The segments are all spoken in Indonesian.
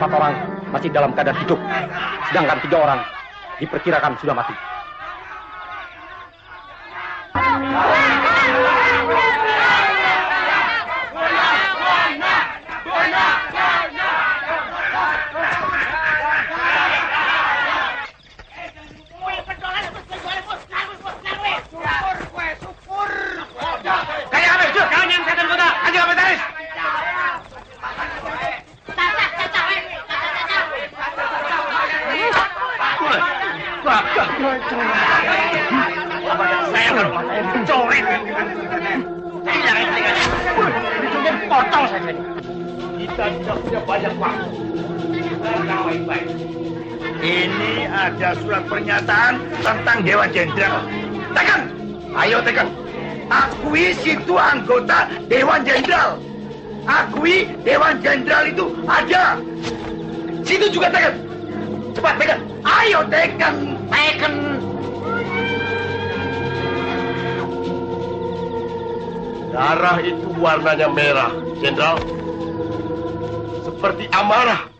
4 orang masih dalam keadaan hidup, sedangkan 3 orang diperkirakan sudah mati. Kita tidak punya banyak waktu. Baik-baik. Ini ada surat pernyataan tentang Dewan Jenderal. Tekan! Ayo tekan! Akui situ anggota Dewan Jenderal. Akui Dewan Jenderal itu ada. Situ juga tekan. Cepat tekan. Ayo tekan. Tekan. Darah itu warnanya merah, Jenderal. Seperti amarah.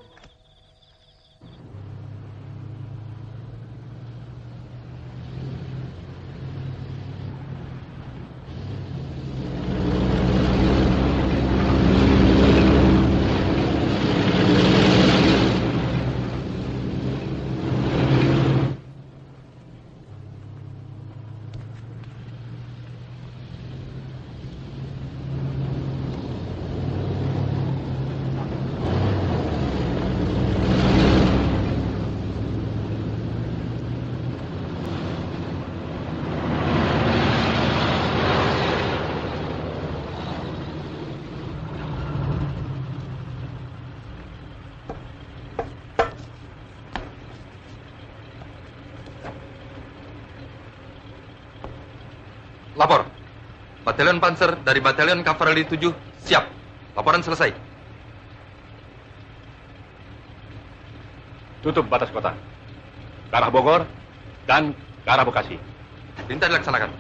Lapor. Batalion Panzer dari Batalion Kavaleri 7 siap. Laporan selesai. Tutup batas kota. Ke arah Bogor dan ke arah Bekasi. Perintah dilaksanakan.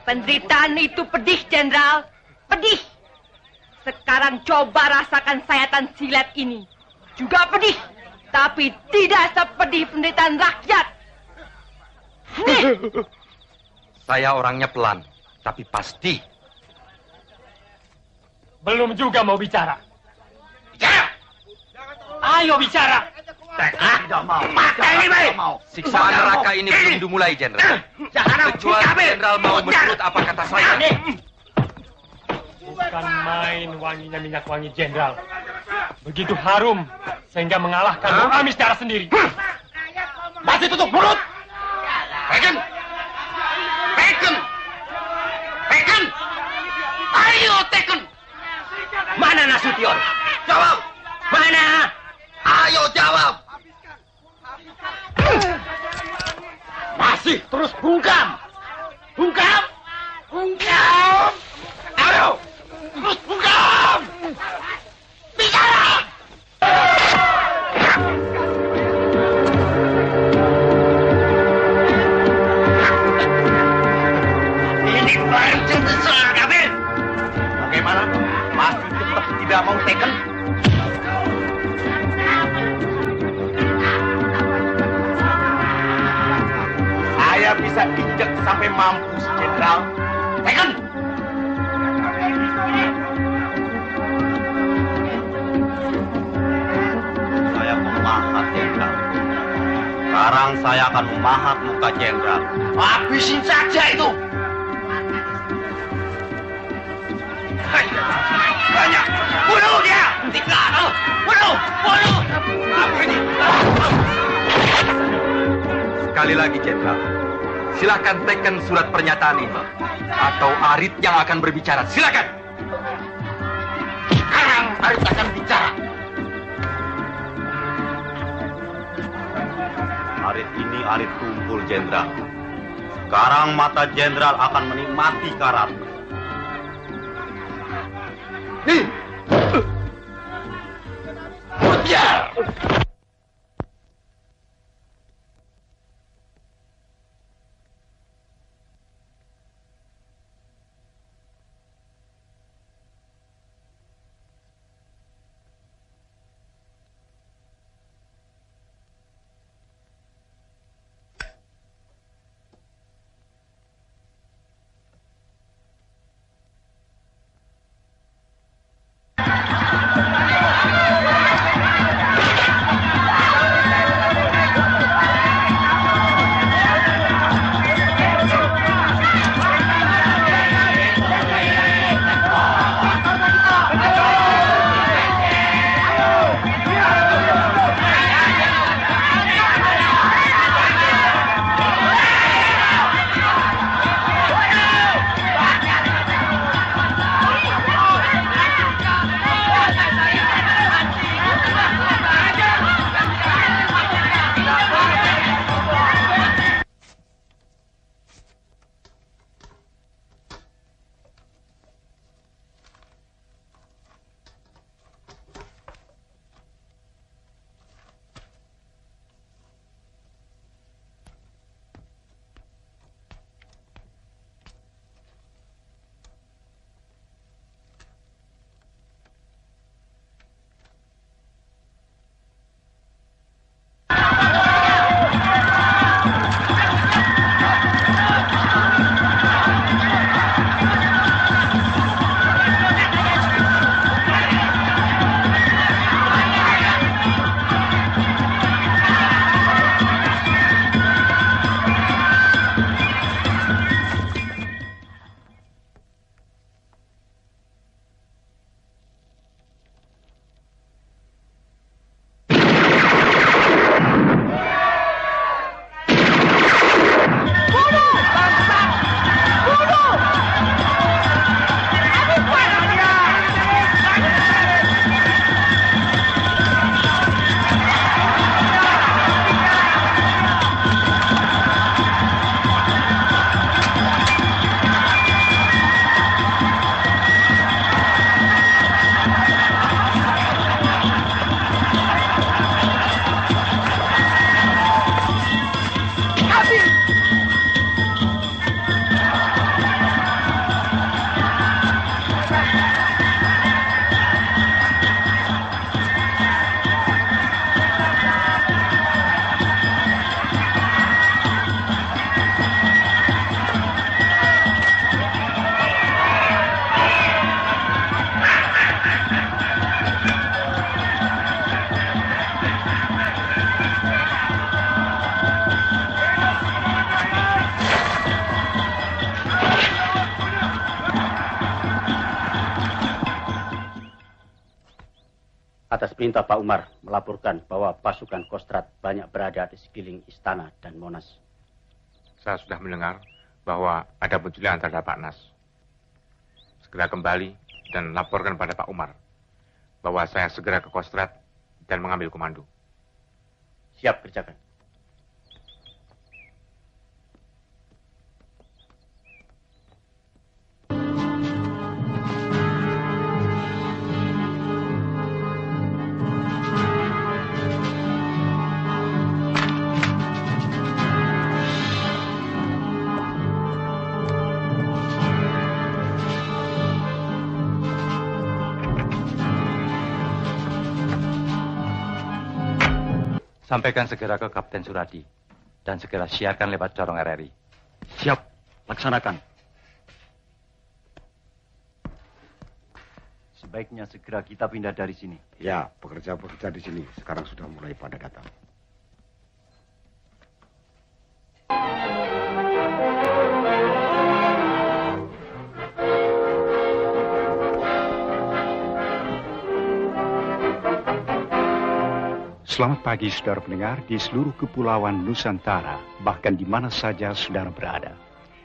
Penderitaan itu pedih, Jenderal. Pedih. Sekarang coba rasakan sayatan silet ini. Juga pedih. Tapi tidak sepedih penderitaan rakyat. Saya orangnya pelan, tapi pasti. Belum juga mau bicara. Bicara! Ayo bicara! Tidak mau. Tidak mau. Siksaan neraka ini belum dimulai, Jenderal. Kecuali Jenderal mau menurut apa kata saya. Bukan main wanginya minyak wangi Jenderal. Begitu harum sehingga mengalahkan Bung Amis secara sendiri. Masih tutup mulut. Tekan. Tekan. Tekan. Ayo tekan. Mana Nasution? Jawab. Mana? Ayo jawab. Masih terus bungkam. Bungkam. Bungkam. Ayo. Terus bungkam. Bicara. Ini baru sesuatu kabel. Bagaimana? Masih tetap tidak mau tekan? Saya bisa injek sampai mampus, Jenderal. Tekan! sekarang saya akan memahat muka jenderal. Habisin saja itu. Banyak. Bunuh dia. Tinggal. Bunuh. Apa ini? Sekali lagi, Jenderal. Silakan tekan surat pernyataan ini. Atau Arit yang akan berbicara. Silakan. Sekarang Arit akan bicara. Arit ini Arit Tumpul, Jenderal. Sekarang mata Jenderal akan menikmati karat. Atas perintah Pak Umar melaporkan bahwa pasukan Kostrad banyak berada di sekeliling istana dan Monas. Saya sudah mendengar bahwa ada penculikan terhadap Pak Nas. Segera kembali dan laporkan pada Pak Umar bahwa saya segera ke Kostrad dan mengambil komando. Siap, kerjakan. Sampaikan segera ke Kapten Suradi dan segera siarkan lewat corong RRI. Siap, laksanakan. Sebaiknya segera kita pindah dari sini. Ya, pekerja-pekerja di sini sekarang sudah mulai pada datang. Selamat pagi saudara pendengar di seluruh kepulauan Nusantara, bahkan di mana saja saudara berada.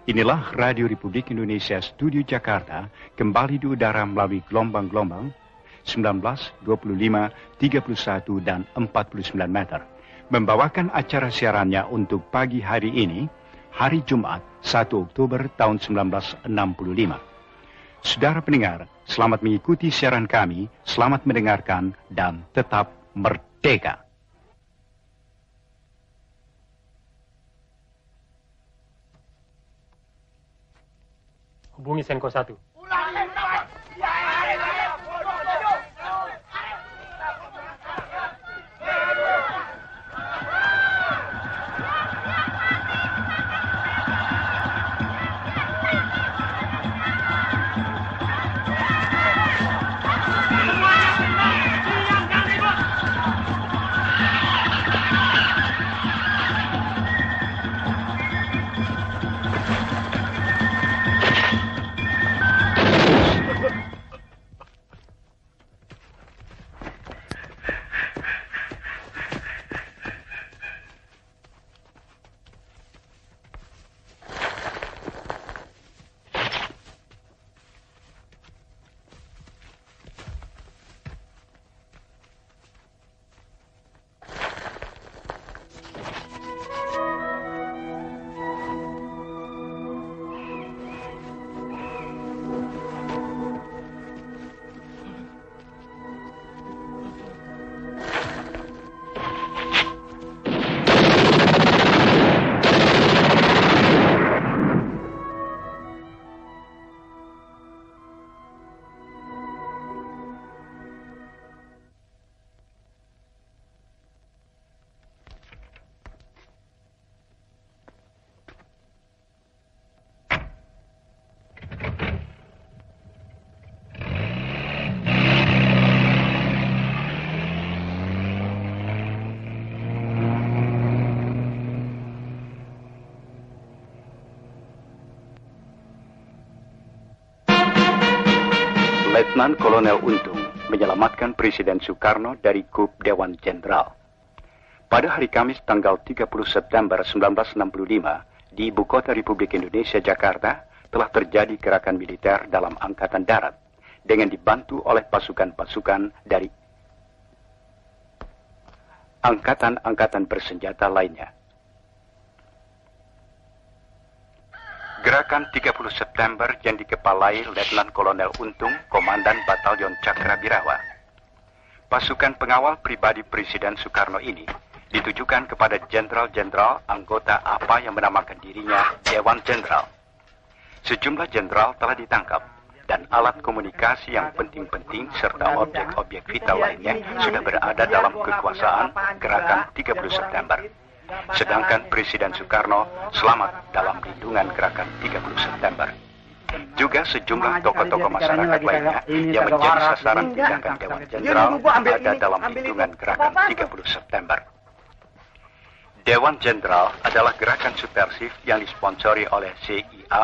Inilah Radio Republik Indonesia Studio Jakarta, kembali di udara melalui gelombang-gelombang 19, 25, 31, dan 49 meter. Membawakan acara siarannya untuk pagi hari ini, hari Jumat, 1 Oktober tahun 1965. Saudara pendengar, selamat mengikuti siaran kami, selamat mendengarkan, dan tetap merdeka. Hubungi Senko 1. Letnan Kolonel Untung menyelamatkan Presiden Soekarno dari kup Dewan Jenderal. Pada hari Kamis tanggal 30 September 1965 di Ibu Kota Republik Indonesia Jakarta telah terjadi gerakan militer dalam Angkatan Darat dengan dibantu oleh pasukan-pasukan dari angkatan-angkatan bersenjata lainnya. Gerakan 30 September yang dikepalai Letnan Kolonel Untung, Komandan Batalion Cakrabirawa. Pasukan pengawal pribadi Presiden Soekarno ini ditujukan kepada jenderal-jenderal anggota apa yang menamakan dirinya Dewan Jenderal. Sejumlah jenderal telah ditangkap dan alat komunikasi yang penting-penting serta objek-objek vital lainnya sudah berada dalam kekuasaan Gerakan 30 September. Sedangkan Presiden Soekarno selamat dalam lindungan Gerakan 30 September. Juga sejumlah tokoh-tokoh masyarakat lainnya yang menjadi sasaran tindakan Dewan Jenderal ada dalam lindungan Gerakan 30 September. Dewan Jenderal adalah gerakan subversif yang disponsori oleh CIA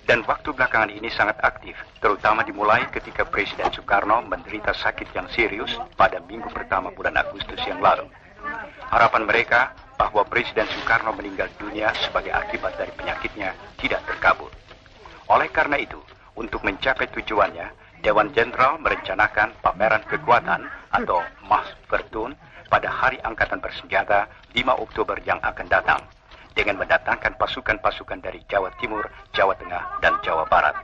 dan waktu belakangan ini sangat aktif, terutama dimulai ketika Presiden Soekarno menderita sakit yang serius pada minggu pertama bulan Agustus yang lalu. Harapan mereka bahwa Presiden Soekarno meninggal dunia sebagai akibat dari penyakitnya tidak terkabul. Oleh karena itu, untuk mencapai tujuannya, Dewan Jenderal merencanakan pameran kekuatan atau Machtvertoon pada Hari Angkatan Bersenjata 5 Oktober yang akan datang, dengan mendatangkan pasukan-pasukan dari Jawa Timur, Jawa Tengah, dan Jawa Barat.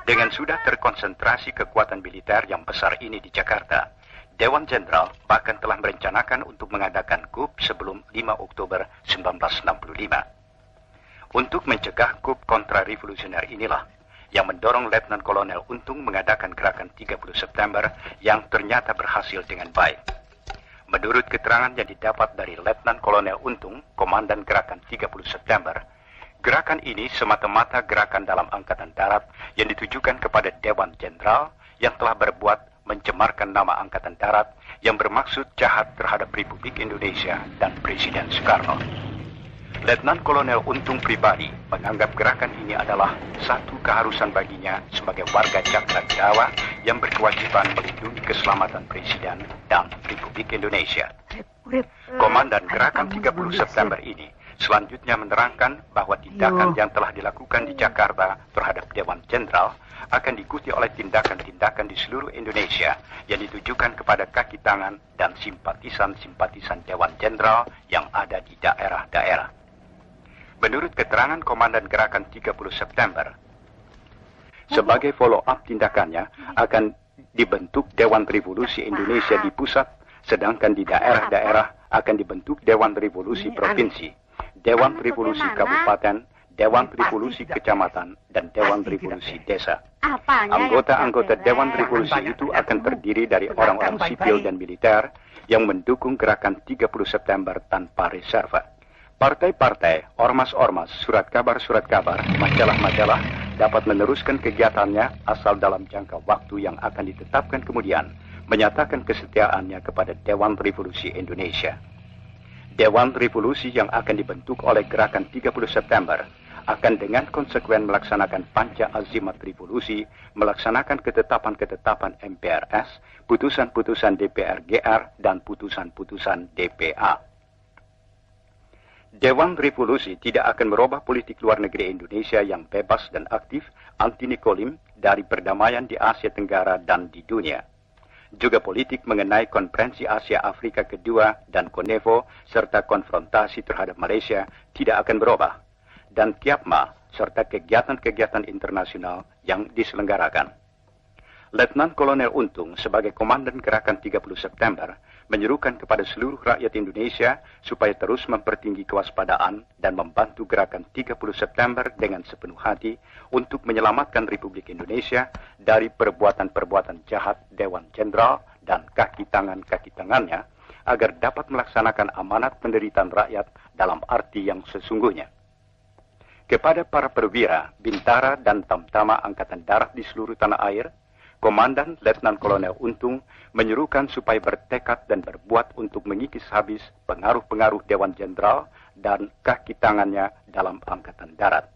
Dengan sudah terkonsentrasi kekuatan militer yang besar ini di Jakarta, Dewan Jenderal bahkan telah merencanakan untuk mengadakan KUP sebelum 5 Oktober 1965. Untuk mencegah KUP kontra-revolusioner inilah yang mendorong Letnan Kolonel Untung mengadakan Gerakan 30 September yang ternyata berhasil dengan baik. Menurut keterangan yang didapat dari Letnan Kolonel Untung, Komandan Gerakan 30 September, gerakan ini semata-mata gerakan dalam Angkatan Darat yang ditujukan kepada Dewan Jenderal yang telah berbuat mencemarkan nama Angkatan Darat yang bermaksud jahat terhadap Republik Indonesia dan Presiden Soekarno. Letnan Kolonel Untung pribadi menganggap gerakan ini adalah satu keharusan baginya sebagai warga Cakrabirawa yang berkewajiban melindungi keselamatan Presiden dan Republik Indonesia. Komandan Gerakan 30 September ini selanjutnya menerangkan bahwa tindakan yang telah dilakukan di Jakarta terhadap Dewan Jenderal akan diikuti oleh tindakan-tindakan di seluruh Indonesia yang ditujukan kepada kaki tangan dan simpatisan-simpatisan Dewan Jenderal yang ada di daerah-daerah. Menurut keterangan Komandan Gerakan 30 September, sebagai follow-up tindakannya akan dibentuk Dewan Revolusi Indonesia di pusat, sedangkan di daerah-daerah akan dibentuk Dewan Revolusi Provinsi, Dewan Revolusi Kabupaten, Dewan Revolusi Kecamatan, dan Dewan Revolusi Desa. Anggota-anggota Dewan Revolusi itu akan terdiri dari orang-orang sipil dan militer yang mendukung Gerakan 30 September tanpa reserve. Partai-partai, ormas-ormas, surat kabar, majalah-majalah dapat meneruskan kegiatannya asal dalam jangka waktu yang akan ditetapkan kemudian menyatakan kesetiaannya kepada Dewan Revolusi Indonesia. Dewan Revolusi yang akan dibentuk oleh Gerakan 30 September akan dengan konsekuen melaksanakan panca azimat revolusi, melaksanakan ketetapan-ketetapan MPRS, putusan-putusan DPR GR, dan putusan-putusan DPA. Dewan Revolusi tidak akan merubah politik luar negeri Indonesia yang bebas dan aktif, anti-Nikolim, dari perdamaian di Asia Tenggara dan di dunia. Juga politik mengenai Konferensi Asia Afrika kedua dan Konevo, serta konfrontasi terhadap Malaysia tidak akan berubah. Dan Kiapma, serta kegiatan-kegiatan internasional yang diselenggarakan. Letnan Kolonel Untung sebagai Komandan Gerakan 30 September menyerukan kepada seluruh rakyat Indonesia supaya terus mempertinggi kewaspadaan dan membantu Gerakan 30 September dengan sepenuh hati untuk menyelamatkan Republik Indonesia dari perbuatan-perbuatan jahat Dewan Jenderal dan kaki tangannya agar dapat melaksanakan amanat penderitaan rakyat dalam arti yang sesungguhnya. Kepada para perwira, bintara, dan tamtama Angkatan Darat di seluruh tanah air, Komandan Letnan Kolonel Untung menyerukan supaya bertekad dan berbuat untuk mengikis habis pengaruh-pengaruh Dewan Jenderal dan kaki tangannya dalam Angkatan Darat.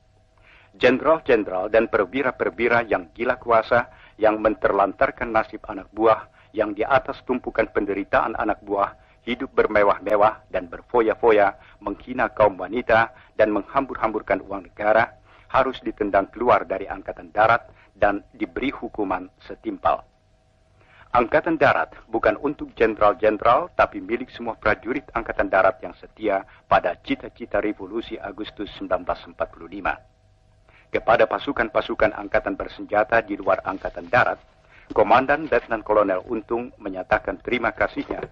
Jenderal-jenderal dan perwira-perwira yang gila kuasa yang menterlantarkan nasib anak buah yang di atas tumpukan penderitaan anak buah hidup bermewah-mewah dan berfoya-foya, menghina kaum wanita dan menghambur-hamburkan uang negara, harus ditendang keluar dari Angkatan Darat dan diberi hukuman setimpal. Angkatan Darat bukan untuk jenderal-jenderal, tapi milik semua prajurit Angkatan Darat yang setia pada cita-cita revolusi Agustus 1945. Kepada pasukan-pasukan angkatan bersenjata di luar Angkatan Darat, Komandan Letnan Kolonel Untung menyatakan terima kasihnya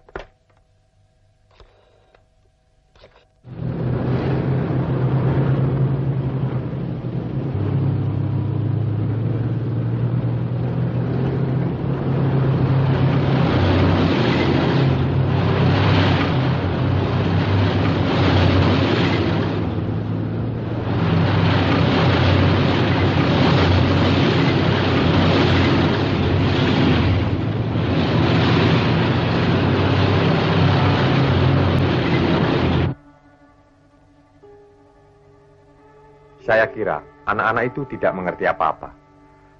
Saya kira anak-anak itu tidak mengerti apa-apa.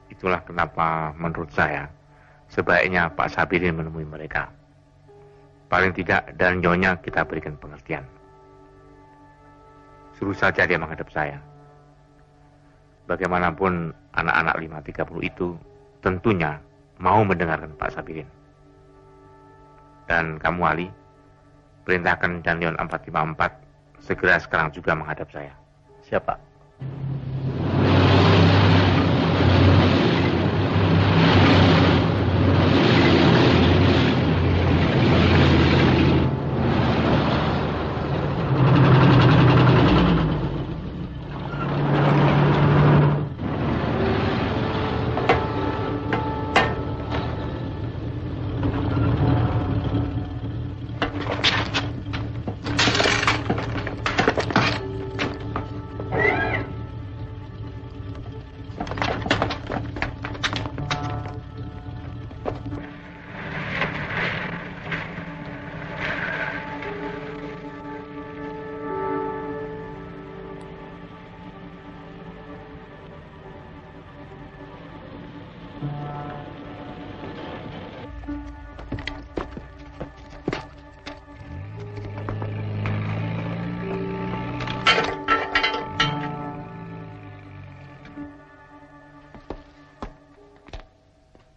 Itulah kenapa menurut saya sebaiknya Pak Sabirin menemui mereka. Paling tidak dan nyonya kita berikan pengertian. Suruh saja dia menghadap saya. Bagaimanapun anak-anak 530 itu tentunya mau mendengarkan Pak Sabirin. Dan kamu Ali, perintahkan Danlion 454 segera sekarang juga menghadap saya. Siapa?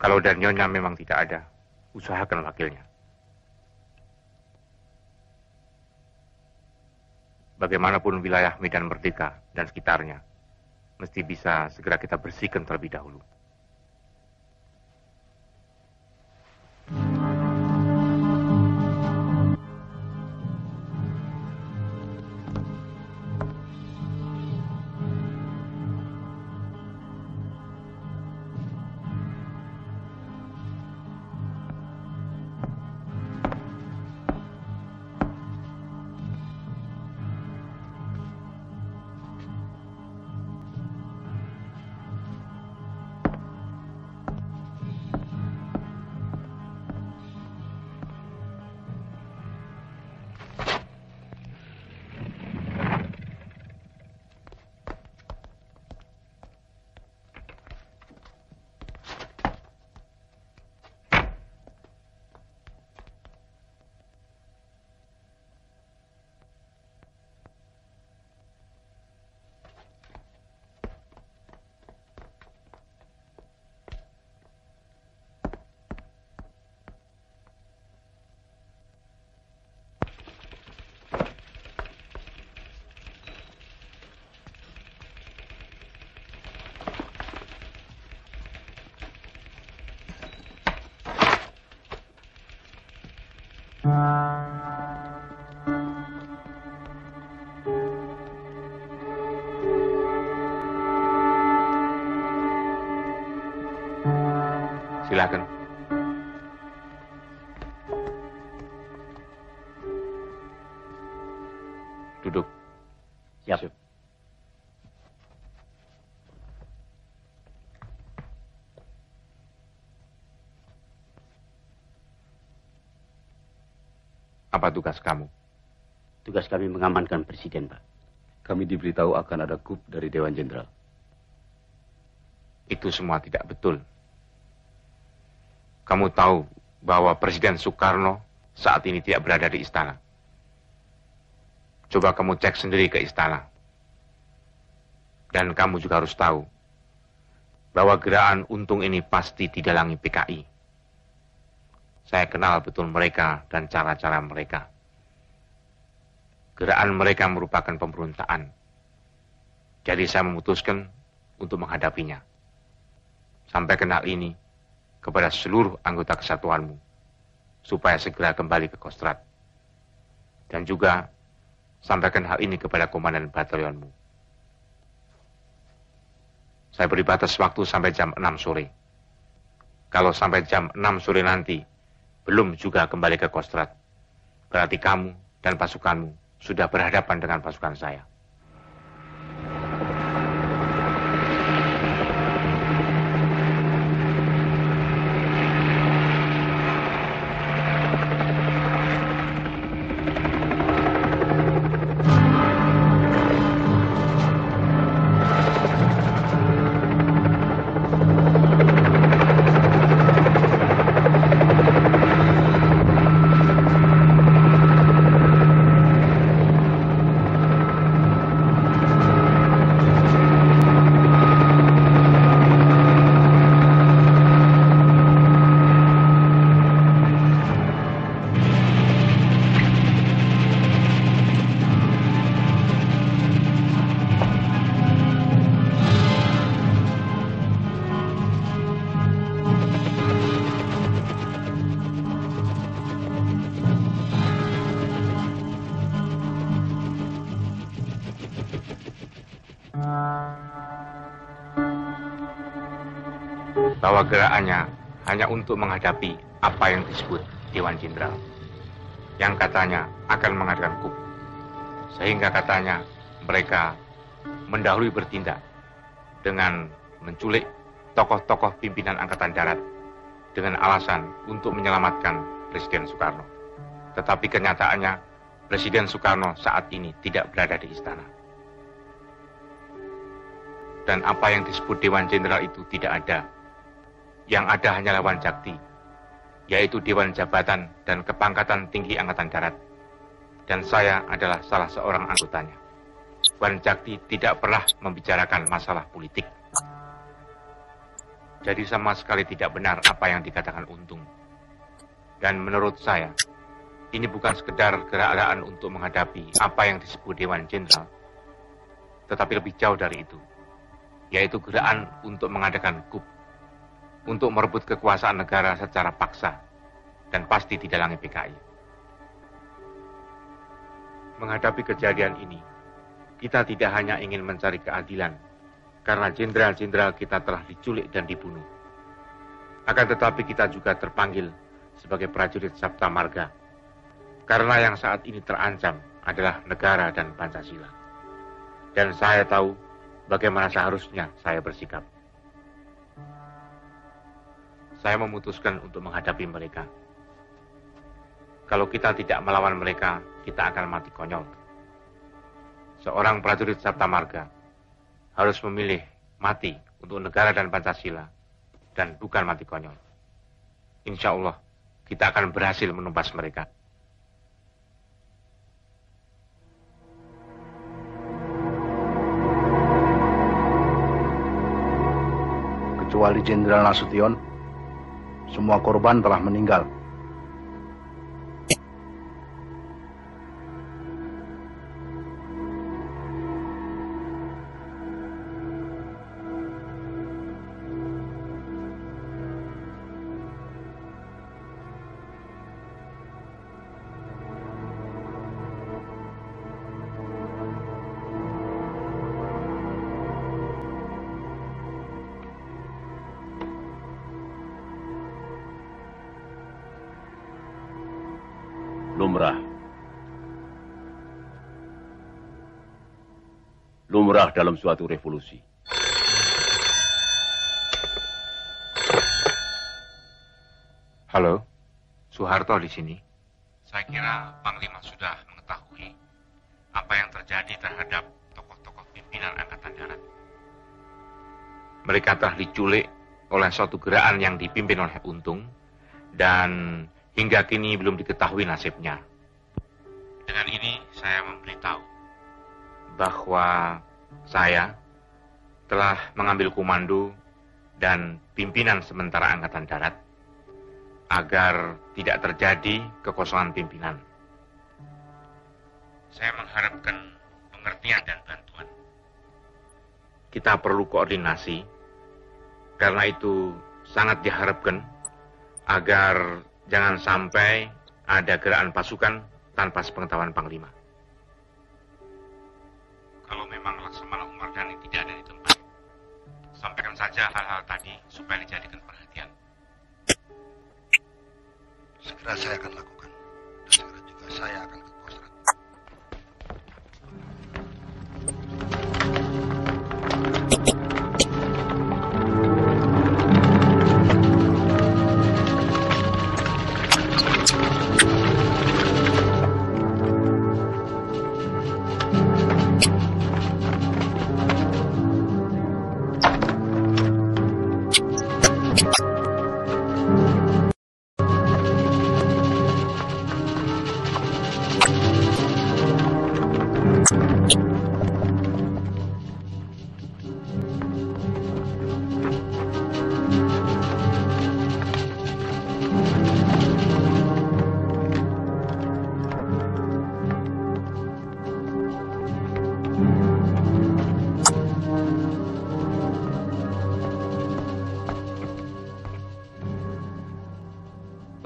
Kalau dan Nyonya memang tidak ada, usahakan wakilnya. Bagaimanapun wilayah Medan Merdeka dan sekitarnya, mesti bisa segera kita bersihkan terlebih dahulu. Silakan. Duduk. Siap. Apa tugas kamu? Tugas kami mengamankan Presiden, Pak. Kami diberitahu akan ada coup dari Dewan Jenderal. Itu semua tidak betul. Kamu tahu bahwa Presiden Soekarno saat ini tidak berada di istana. Coba kamu cek sendiri ke istana. Dan kamu juga harus tahu bahwa gerakan Untung ini pasti didalangi PKI. Saya kenal betul mereka dan cara-cara mereka. Gerakan mereka merupakan pemberontakan. Jadi saya memutuskan untuk menghadapinya. Sampaikan hal ini kepada seluruh anggota kesatuanmu, supaya segera kembali ke Kostrad. Dan juga sampaikan hal ini kepada komandan batalionmu. Saya beri batas waktu sampai jam 6 sore. Kalau sampai jam 6 sore nanti belum juga kembali ke Kostrad, berarti kamu dan pasukanmu sudah berhadapan dengan pasukan saya. Bahwa gerakannya hanya untuk menghadapi apa yang disebut Dewan Jenderal, yang katanya akan mengadakan coup. Sehingga katanya mereka mendahului bertindak dengan menculik tokoh-tokoh pimpinan Angkatan Darat dengan alasan untuk menyelamatkan Presiden Soekarno. Tetapi kenyataannya Presiden Soekarno saat ini tidak berada di istana. Dan apa yang disebut Dewan Jenderal itu tidak ada. Yang ada hanyalah Wanjakti, yaitu Dewan Jabatan dan Kepangkatan Tinggi Angkatan Darat. Dan saya adalah salah seorang anggotanya. Wanjakti tidak pernah membicarakan masalah politik. Jadi sama sekali tidak benar apa yang dikatakan Untung. Dan menurut saya, ini bukan sekedar gerakan untuk menghadapi apa yang disebut Dewan Jenderal, tetapi lebih jauh dari itu, yaitu gerakan untuk mengadakan coup, untuk merebut kekuasaan negara secara paksa, dan pasti didalangi PKI. Menghadapi kejadian ini, kita tidak hanya ingin mencari keadilan, karena jenderal-jenderal kita telah diculik dan dibunuh. Akan tetapi kita juga terpanggil sebagai prajurit Sabta Marga, karena yang saat ini terancam adalah negara dan Pancasila. Dan saya tahu bagaimana seharusnya saya bersikap. Saya memutuskan untuk menghadapi mereka. Kalau kita tidak melawan mereka, kita akan mati konyol. Seorang prajurit Sabta Marga harus memilih mati untuk negara dan Pancasila, dan bukan mati konyol. Insya Allah, kita akan berhasil menumpas mereka. Kecuali Jenderal Nasution, semua korban telah meninggal. Lumrah dalam suatu revolusi. Halo, Soeharto di sini. Saya kira Panglima sudah mengetahui apa yang terjadi terhadap tokoh-tokoh pimpinan Angkatan Darat. Mereka telah diculik oleh suatu gerakan yang dipimpin oleh Untung, dan hingga kini belum diketahui nasibnya. Dengan ini saya memberitahu bahwa saya telah mengambil komando dan pimpinan sementara Angkatan Darat agar tidak terjadi kekosongan pimpinan. Saya mengharapkan pengertian dan bantuan. Kita perlu koordinasi, karena itu sangat diharapkan agar jangan sampai ada gerakan pasukan tanpa sepengetahuan Panglima. Kalau memang Laksamana Umar Dhani tidak ada di tempat, sampaikan saja hal-hal tadi supaya dijadikan perhatian. Segera saya akan lakukan. Dan segera juga saya akan ke Kostrad.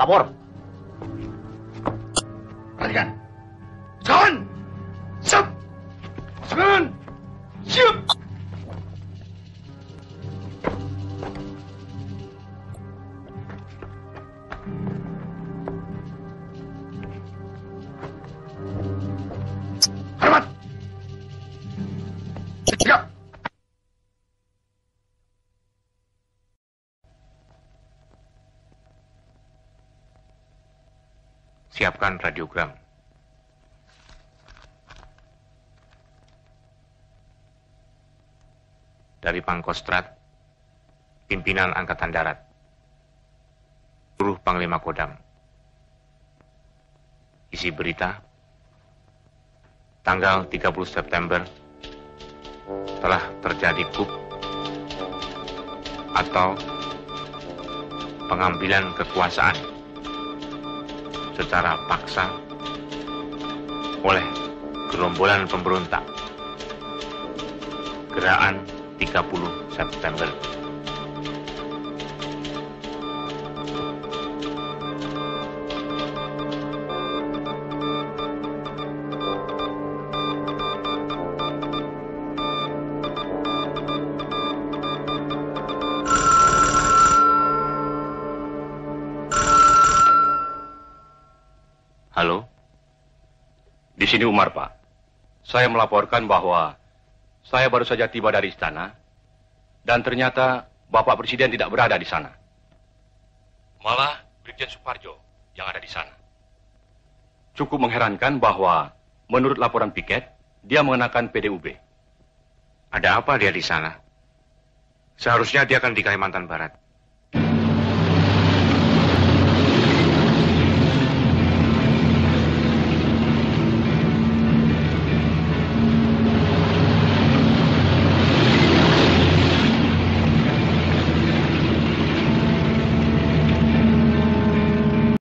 Lapor. Perhatikan. Pasukan! Siap! Pasukan! Siap! Hormat! Siap! Siapkan radiogram. Dari Pangkostrat, pimpinan Angkatan Darat, seluruh Panglima Kodam. Isi berita, tanggal 30 September telah terjadi coup atau pengambilan kekuasaan secara paksa oleh gerombolan pemberontak Gerakan 30 September. Halo? Di sini Umar, Pak. Saya melaporkan bahwa saya baru saja tiba dari istana, dan ternyata Bapak Presiden tidak berada di sana. Malah Brigjen Suparjo yang ada di sana. Cukup mengherankan bahwa menurut laporan piket, dia mengenakan PDUB. Ada apa dia di sana? Seharusnya dia akan di Kalimantan Barat.